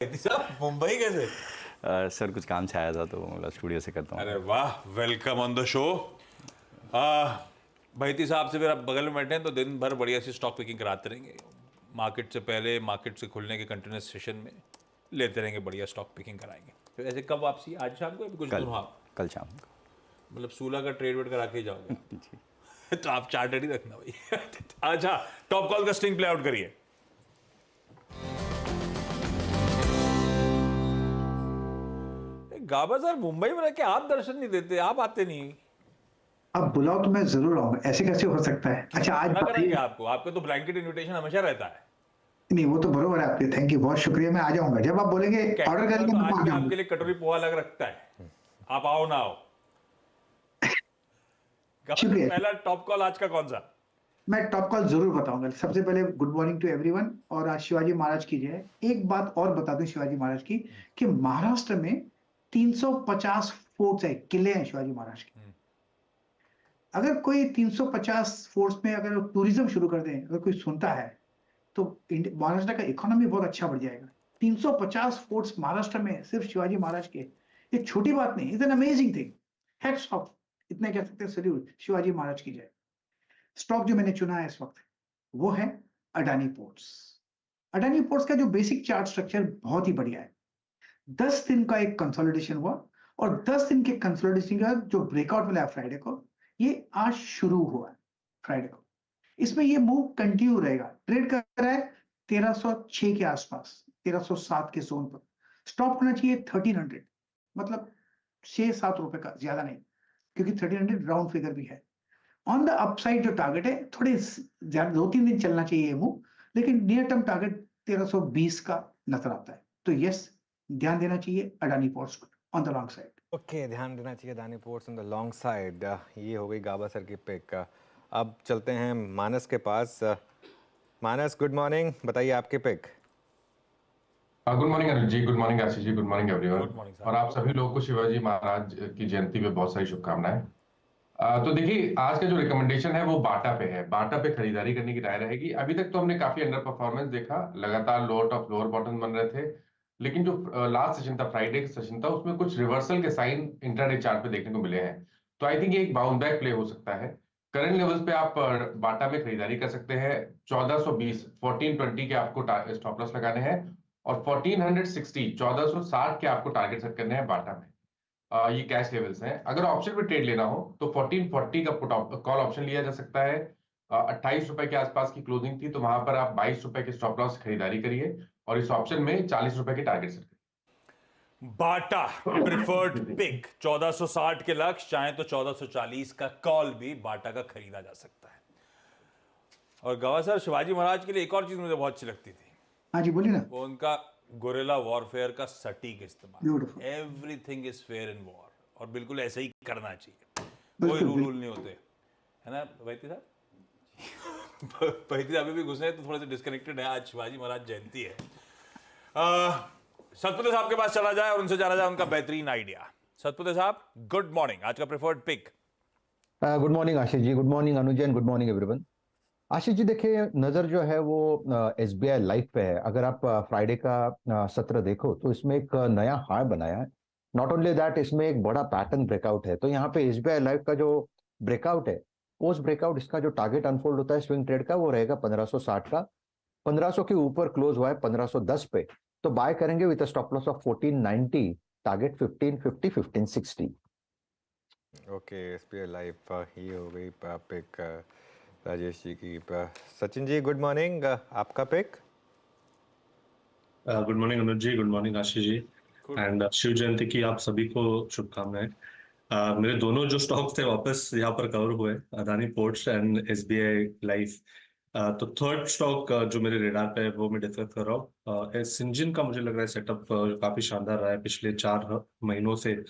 साहब मुंबई कैसे? सर कुछ काम से आया था तो मतलब स्टूडियो से करता हूँ। अरे वाह, वेलकम ऑन द शो। भाईती साहब से फिर आप बगल में बैठे हैं तो दिन भर बढ़िया सी स्टॉक पिकिंग कराते रहेंगे। मार्केट से पहले, मार्केट से खुलने के कंटिन्यूस सेशन में लेते रहेंगे, बढ़िया स्टॉक पिकिंग कराएंगे। तो ऐसे कब वापसी, आज शाम को या कुछ कल दिन? हाँ, कल शाम को। मतलब सूला का ट्रेड वेड करा के ही जाओगे आप? जी। तो आप चार्टर्ड ही रखना भाई। अच्छा, टॉप कॉल का स्टिंग प्ले आउट करिए। गाबा सर, मुंबई में रह के आप दर्शन नहीं देते, आप आते नहीं। अब बुलाओ तो मैं जरूर आऊंगा, ऐसे कैसे हो सकता है। अच्छा आज मना करेंगे बताइए। आपको, आपके तो ब्लैंकेट इनविटेशन हमेशा रहता है। नहीं वो तो बरोबर है आपके, थैंक यू, बहुत शुक्रिया। मैं आ जाऊंगा जब आप बोलेंगे, ऑर्डर कैटरिंग का करेंगे तो मैं आज पहुंच भी जाऊंगा। आपके लिए कटोरी पोहा अलग रखता है, आप आओ ना आओ। गाबा सर, शुक्रिया। पहला टॉप कॉल आज का कौन सा? मैं टॉप कॉल जरूर बताऊंगा। सबसे पहले गुड मॉर्निंग टू एवरीवन। और आज शिवाजी महाराज की जय। एक बात और बता दूं शिवाजी महाराज की, कि महाराष्ट्र में 350 फोर्ट्स है, किले हैं शिवाजी महाराज के। अगर कोई 350 फोर्ट्स में अगर टूरिज्म शुरू कर दें, अगर कोई सुनता है, तो महाराष्ट्र का इकोनॉमी बहुत अच्छा बढ़ जाएगा। 350 फोर्ट्स महाराष्ट्र में सिर्फ शिवाजी महाराज के, ये छोटी बात नहीं, is an amazing thing. Heads of, इतने कह सकते हैं, सल्यूट, शिवाजी महाराज की जय। स्टॉक जो मैंने चुना है इस वक्त, वो है अडानी पोर्ट्स। अडानी पोर्ट्स का जो बेसिक चार्ट स्ट्रक्चर बहुत ही बढ़िया है। 10 दिन का एक कंसोलिडेशन हुआ, और 10 दिन के कंसोलिडेशन का जो ब्रेकआउट मिला है फ्राइडे को, ये आज शुरू हुआ है फ्राइडे को। इसमें ये मूव कंटिन्यू रहेगा। ट्रेड कर रहा है 1306 के आसपास, 1307 के जोन पर। स्टॉप होना चाहिए 1300, मतलब 6-7 रुपए का, ज्यादा नहीं, क्योंकि 1300 राउंड फिगर भी है। ऑन द अपसाइड जो टारगेट है, थोड़े 2-3 दिन चलना चाहिए ये मूव, लेकिन नियर टर्म टारगेट 1320 का नजर आता है। तो यस, ध्यान देना चाहिए Adani ports on the long side. Okay, ध्यान देना चाहिए Adani ports on the long side. ये हो गई गाबा सर की पिक। अब चलते हैं मानस के पास। मानस, गुड मॉर्निंग, बताइए आपकी pick. Good morning Anil ji, good morning Ashish ji, good morning everyone. Good morning और साहब। आप सभी लोगों को शिवाजी महाराज की जयंती पे बहुत सारी शुभकामनाएं। तो देखिए, आज का जो रिकमेंडेशन है वो बाटा पे है। बाटा पे खरीदारी करने की राय रहेगी। अभी तक तो हमने काफी अंडर परफॉर्मेंस देखा, लगातार लोअर टॉप लोअर बॉटम बन रहे थे, लेकिन जो लास्ट सेशन था, फ्राइडे का सेशन था, उसमें कुछ रिवर्सल के साइन इंट्राडे चार्ट पे देखने को मिले हैं। तो आई थिंक ये एक बाउंस बैक प्ले हो सकता है। करंट लेवल्स पे आप बाटा में खरीदारी कर सकते हैं। 1420 1420 के आपको स्टॉप लॉस लगाने हैं, और 1460 1460 के आपको टारगेट सेट करने हैं बाटा में। ये कैश लेवल्स हैं। अगर ऑप्शन पे ट्रेड लेना हो तो 1440 का पुट कॉल ऑप्शन लिया जा सकता है। 28 रुपए के आसपास की क्लोजिंग थी, तो वहां पर आप 22 रुपए के स्टॉप लॉस खरीदारी करिए, और इस ऑप्शन में 40 रुपए के टारगेट सेट करिए। बाटा प्रिफर्ड पिक, 1460 के लक्ष्य, चाहे तो 1440 का कॉल भी बाटा का खरीदा जा सकता है। और गवा सर, शिवाजी महाराज के लिए एक और चीज मुझे बहुत अच्छी लगती थी, हाँ जी बोलिए ना। वो उनका गोरिल्ला वॉरफेयर का सटीक इस्तेमाल। Beautiful. Everything is fair in war, और बिल्कुल ऐसे ही करना चाहिए, कोई बिल्कुल, रूल नहीं होते, है ना वैती साहब? वैती अभी भी घुसे तो थोड़े से डिस्कनेक्टेड है। आज शिवाजी महाराज जयंती है। सतपुते साहब के पास चला जाए और उनसे जाना जाए उनका बेहतरीन आइडिया। सतपुते साहब, गुड मॉर्निंग, आज का preferred pick. Good morning Ashish ji, good morning Anuj and good morning everyone. Ashish ji देखिए, नजर जो है वो एसबीआई लाइफ पे है। अगर आप फ्राइडे का सत्र देखो तो इसमें एक नया हाई बनाया है। नॉट ओनली दैट, इसमें एक बड़ा पैटर्न ब्रेकआउट है। तो यहाँ पे एसबीआई लाइफ का जो ब्रेकआउट है, पोस्ट ब्रेकआउट इसका जो टारगेट अनफोल्ड होता है स्विंग ट्रेड का, वो रहेगा 1560 का। 1500 के ऊपर क्लोज हुआ है 1510 पे, तो बाय करेंगे with stop loss of 1490, target 1550 1560। Okay, SBI life ये हो गई पिक राजेश जी की। सचिन जी, गुड मॉर्निंग, आपका pick. Good morning Anuj ji, good morning Ashish ji, and Shiv Jayanti की आप सभी को शुभकामनाएं। मेरे दोनों जो स्टॉक्स थे वापस यहाँ पर कवर हुए, Adani ports and SBI life. तो थर्ड स्टॉक जो मेरे रेडार पे है वो मैं डिस्कस कर रहा हूँ। सिंजिन का मुझे लग रहा है सेटअप काफी शानदार रहा है पिछले 4 महीनों से।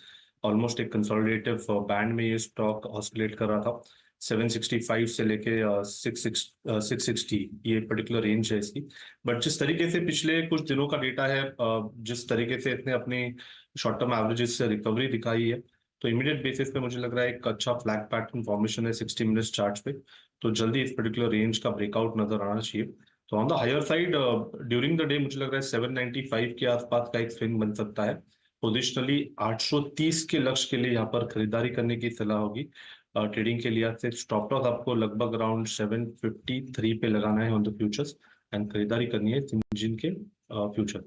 ऑलमोस्ट एक कंसोलिडेटिव बैंड में ये स्टॉक ऑस्किलेट कर रहा था। 765 से लेके 660 ये पर्टिकुलर रेंज है इसकी। बट जिस तरीके से पिछले कुछ दिनों का डेटा है, जिस तरीके से इसने अपनी शॉर्ट टर्म एवरेजेस से रिकवरी दिखाई है, तो इमीडिएट बेसिस पे मुझे लग रहा है एक अच्छा फ्लैग पैटर्न फॉर्मेशन है 60 मिनट्स चार्ट पे। तो जल्दी इस पर्टिकुलर रेंज का ब्रेकआउट नजर आना चाहिए। तो on the higher side during the day मुझे लग रहा है 795 के आसपास का एक स्विंग बन सकता है। पोजिशनली 830 के लक्ष्य के लिए यहाँ पर खरीदारी करने की सलाह होगी। ट्रेडिंग के लिहाज से स्टॉप लॉस आपको लगभग अराउंड 753 पे लगाना है ऑन द फ्यूचर्स एंड खरीदारी करनी है सिंजीन के फ्यूचर।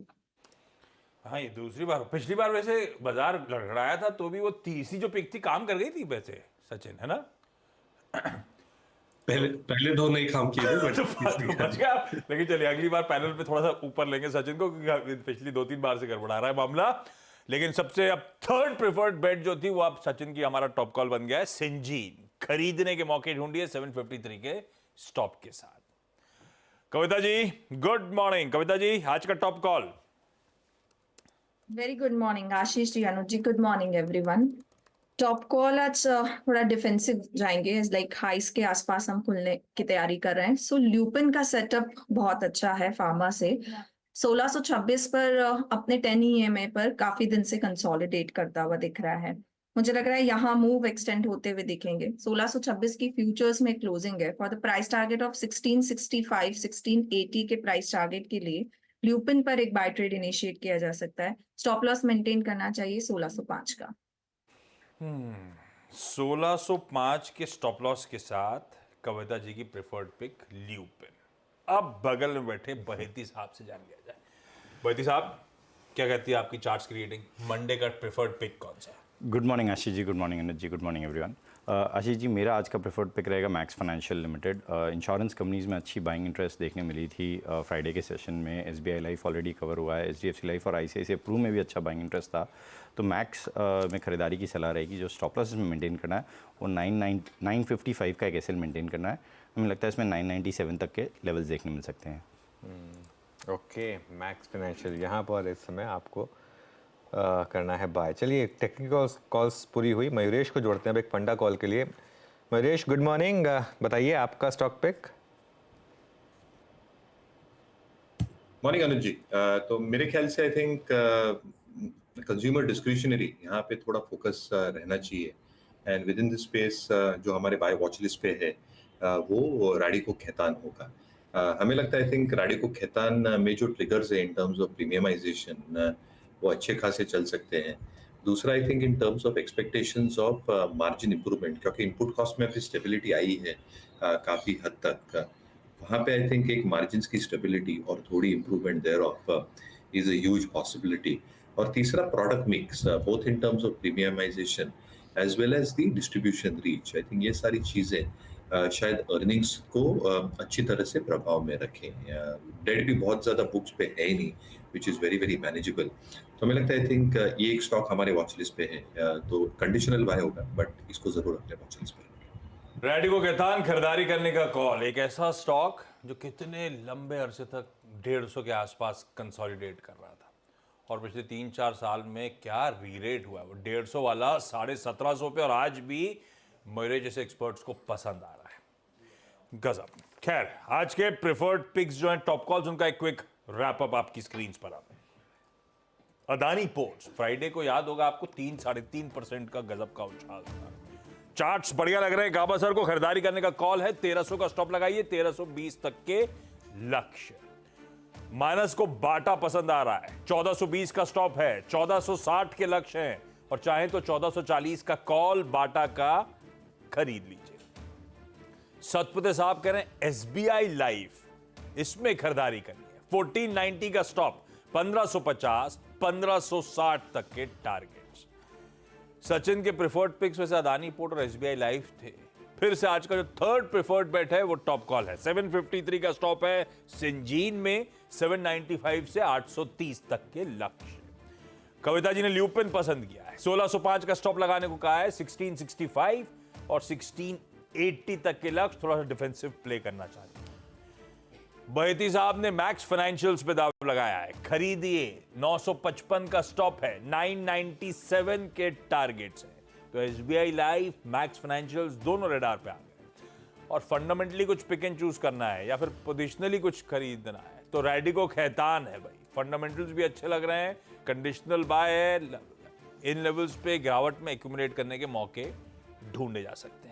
हाँ, ये दूसरी बार, पिछली बार वैसे बाजार लड़खड़ाया था तो भी वो तीसरी जो पिक थी काम कर गई थी वैसे सचिन, है ना? पहले दो नहीं काम किए थे तो बच गया। लेकिन चलिए अगली बार पैनल पे थोड़ा सा ऊपर लेंगे सचिन को, क्योंकि पिछली 2-3 बार से गड़बड़ा रहा है मामला। लेकिन सबसे अब थर्ड प्रेफर्ड बेट जो थी वो अब सचिन की हमारा टॉप कॉल बन गया है सिंजीन। खरीदने के मौके ढूंढिए 753 के स्टॉप के साथ। Kavita ji good morning. कविता जी आज का top call. Very good morning Ashish ji, Anuj ji, good morning everyone. Top call आज थोड़ा डिफेंसिव जाएंगे, लाइक हाइस के आसपास हम खुलने की तैयारी कर रहे हैं। सो ल्यूपिन का सेटअप बहुत अच्छा है फार्मा से। 1626 पर अपने 10 EMA पर काफी दिन से कंसोलिडेट करता हुआ दिख रहा है। मुझे लग रहा है यहाँ मूव एक्सटेंड होते हुए दिखेंगे। 1626 की फ्यूचर्स में क्लोजिंग है for the price target of 1665, 1680 के प्राइस टारगेट के लिए ल्यूपिन पर एक बाय ट्रेड इनिशिएट किया जा सकता है। स्टॉप लॉस मेंटेन करना चाहिए 1605 का। 1605 के स्टॉप लॉस के साथ कविता जी की प्रेफर्ड पिक ल्यूपिन। अब बगल में बैठे बहेती साहब से जान लिया जाए। बहेती साहब क्या कहती है आपकी चार्ट्स की रीडिंग? मंडे का प्रेफर्ड पिक कौन सा है? Good morning Ashish ji, good morning Anuj ji, good morning everyone. Ashish जी मेरा आज का प्रेफर्ड पिक रहेगा max financial limited. Insurance companies में अच्छी बाइंग इंटरेस्ट देखने मिली थी फ्राइडे के सेशन में। SBI लाइफ ऑलरेडी कवर हुआ है, HDFC लाइफ और ICICI प्रू में भी अच्छा बाइंग इंटरेस्ट था। तो मैक्स में खरीदारी की सलाह रहेगी। जो स्टॉप लॉस में मेंटेन करना है वो 955 का एक SL मेंटेन करना है। हमें लगता है इसमें 997 तक के लेवल्स देखने मिल सकते हैं। ओके, मैक्स फाइनेंशियल यहाँ पर इस समय आपको करना है बाय। चलिए टेक्निकल कॉल्स पूरी हुई, मयूरेश को जोड़ते हैं अब एक फंडा कॉल के लिए। मयूरेश गुड मॉर्निंग, बताइए आपका स्टॉक पिक। मॉर्निंग अनुज जी। तो मेरे ख्याल से आई थिंक कंज्यूमर डिस्क्रिशनरी यहाँ पे थोड़ा फोकस रहना चाहिए and with in this space जो हमारे बाय वॉच लिस्ट पे है वो रैडिको खैतान होगा। हमें लगता है आई थिंक रैडिको खैतान में जो ट्रिगर्स है इन टर्म्स ऑफ प्रीमियमाइजेशन वो अच्छे खासे चल सकते हैं। दूसरा I think in terms of expectations of margin improvement, क्योंकि इनपुट कॉस्ट में अभी स्टेबिलिटी आई है काफ़ी हद तक। वहाँ पे आई थिंक एक मार्जिन्स की स्टेबिलिटी और थोड़ी improvement there of is a huge possibility. और तीसरा product mix both in terms of premiumisation as well as the distribution reach. I think ये सारी चीज़ें शायद अर्निंग्स को अच्छी तरह से प्रभाव में रखें। डेट भी बहुत ज़्यादा बुक्स पे है ही नहीं, which is very very manageable. तो हमें लगता है आई थिंक ये एक स्टॉक हमारे वॉच लिस्ट पे है, तो कंडीशनल बाय होगा बट इसको ज़रूर अपने वॉच लिस्ट पे। रैडिको खैतान खरीदारी करने का कॉल। एक ऐसा स्टॉक जो कितने लंबे अरसे तक 150 के आसपास कंसोलिडेट कर रहा था और पिछले 3-4 साल में क्या रीरेट हुआ है। वो 150 वाला 1750 पे और आज भी मेरे जैसे एक्सपर्ट्स को पसंद आ रहा है। गजब। खैर आज के प्रेफर्ड पिक्स जो हैं टॉप कॉल्स, उनका एक क्विक रैप अप आपकी स्क्रीन पर आप। अदानी पोर्ट्स फ्राइडे को याद होगा आपको 3-3.5% का गजब का उछाल था। चार्ट्स बढ़िया लग रहे हैं। गाबा सर को खरीदारी करने का कॉल है। 1300 का स्टॉप लगाइए, 1320 तक के लक्ष्य। माइनस को बाटा पसंद आ रहा है, 1420 का स्टॉप है, 1460 के लक्ष्य हैं और चाहे तो 1440 का कॉल बाटा का खरीद लीजिए। सतपुते साहब कह रहे हैं SBI लाइफ इसमें खरीदारी करनी है, 1490 का स्टॉप, 1550, 1560 तक के टारगेट्स। सचिन के प्रेफर्ड पिक्स वैसे अदानी पोर्ट और SBI लाइफ थे। फिर से आज का जो थर्ड प्रेफर्ड बेट है वो टॉप कॉल है। 753 का स्टॉप है सिंजीन में, 795 से 830 तक के लक्ष्य। कविता जी ने ल्यूपिन पसंद किया है, 1605 का स्टॉप लगाने को कहा है, 1665 और 1680 तक के लक्ष्य। थोड़ा सा डिफेंसिव प्ले करना चाहते हैं। बहेती साहब ने मैक्स फाइनेंशियल्स पे दाव लगाया है, खरीदिए, 955 का स्टॉप है, 997 के टारगेट्स हैं। तो SBI लाइफ, मैक्स फाइनेंशियल्स दोनों रेडार पे आ गए। और फंडामेंटली कुछ पिक एंड चूज करना है या फिर पोजिशनली कुछ खरीदना है तो रैडिको खैतान है भाई। फंडामेंटल्स भी अच्छे लग रहे हैं, कंडीशनल बाय है, इन लेवल्स पे गिरावट में एक्यूमुलेट करने के मौके ढूंढे जा सकते हैं।